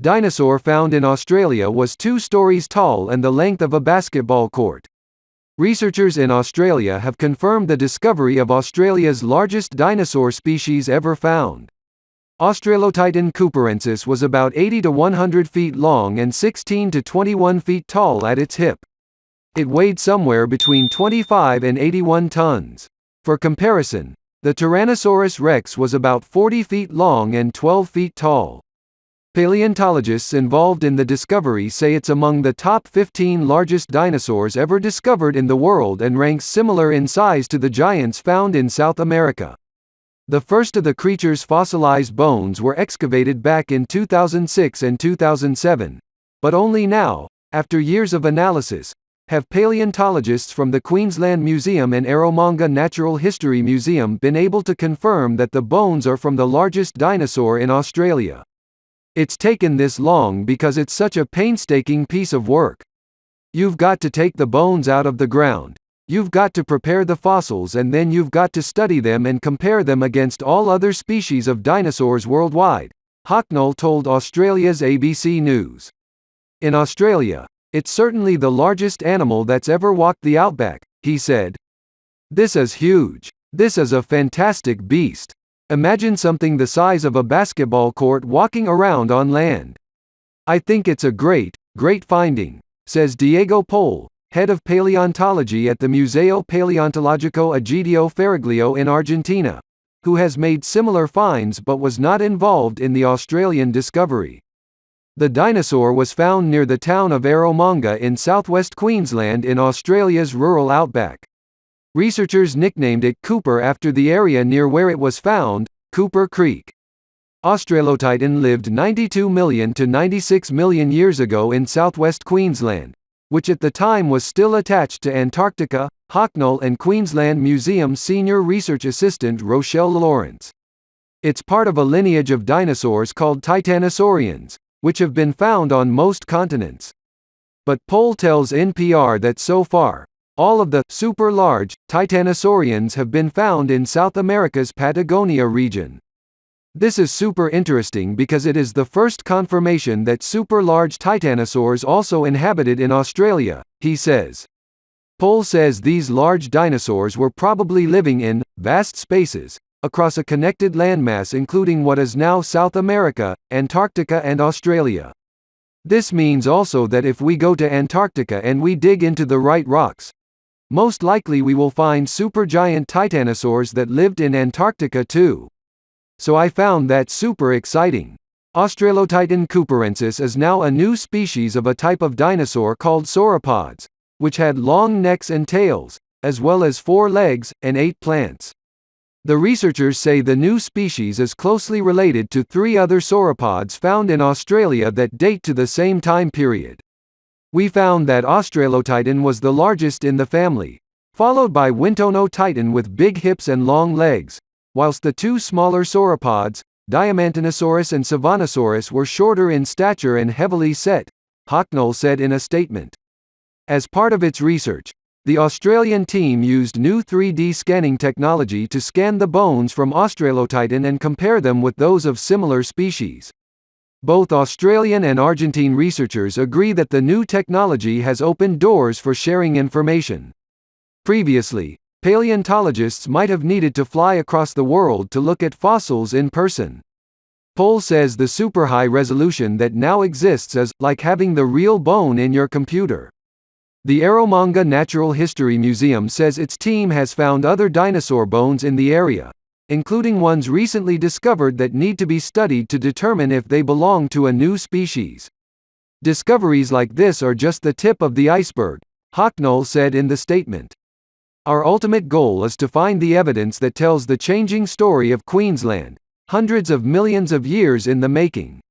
dinosaur found in Australia was 2 stories tall and the length of a basketball court. Researchers in Australia have confirmed the discovery of Australia's largest dinosaur species ever found. Australotitan cooperensis was about 80 to 100 feet long and 16 to 21 feet tall at its hip. It weighed somewhere between 25 and 81 tons. For comparison, the Tyrannosaurus rex was about 40 feet long and 12 feet tall. Paleontologists involved in the discovery say it's among the top 15 largest dinosaurs ever discovered in the world and ranks similar in size to the giants found in South America. The first of the creature's fossilized bones were excavated back in 2006 and 2007, but only now, after years of analysis, have paleontologists from the Queensland Museum and Eromanga Natural History Museum been able to confirm that the bones are from the largest dinosaur in Australia. It's taken this long because it's such a painstaking piece of work. You've got to take the bones out of the ground, you've got to prepare the fossils, and then you've got to study them and compare them against all other species of dinosaurs worldwide, Hocknull told Australia's ABC News. In Australia, it's certainly the largest animal that's ever walked the outback, he said. This is huge. This is a fantastic beast. Imagine something the size of a basketball court walking around on land. I think it's a great finding, says Diego Pol, head of paleontology at the Museo Paleontologico Egidio Faraglio in Argentina, who has made similar finds but was not involved in the Australian discovery. The dinosaur was found near the town of Eromanga in southwest Queensland in Australia's rural outback. Researchers nicknamed it Cooper after the area near where it was found, Cooper Creek. Australotitan lived 92 million to 96 million years ago in southwest Queensland, which at the time was still attached to Antarctica, Hocknull and Queensland Museum senior research assistant Rochelle Lawrence. It's part of a lineage of dinosaurs called Titanosaurians, which have been found on most continents. But Pol tells NPR that so far, all of the super-large Titanosaurians have been found in South America's Patagonia region. This is super interesting because it is the first confirmation that super-large titanosaurs also inhabited in Australia, he says. Pol says these large dinosaurs were probably living in vast spaces across a connected landmass including what is now South America, Antarctica and Australia. This means also that if we go to Antarctica and we dig into the right rocks, most likely we will find supergiant titanosaurs that lived in Antarctica too. So I found that super exciting. Australotitan cooperensis is now a new species of a type of dinosaur called sauropods, which had long necks and tails, as well as 4 legs, and ate plants. The researchers say the new species is closely related to 3 other sauropods found in Australia that date to the same time period. We found that Australotitan was the largest in the family, followed by Wintonotitan with big hips and long legs, whilst the 2 smaller sauropods, Diamantinosaurus and Savanosaurus, were shorter in stature and heavily set, Hocknull said in a statement. As part of its research, the Australian team used new 3D scanning technology to scan the bones from Australotitan and compare them with those of similar species. Both Australian and Argentine researchers agree that the new technology has opened doors for sharing information. Previously, paleontologists might have needed to fly across the world to look at fossils in person. Pol says the super high resolution that now exists is like having the real bone in your computer. The Eromanga Natural History Museum says its team has found other dinosaur bones in the area, including ones recently discovered that need to be studied to determine if they belong to a new species. Discoveries like this are just the tip of the iceberg, Hocknull said in the statement. Our ultimate goal is to find the evidence that tells the changing story of Queensland, hundreds of millions of years in the making.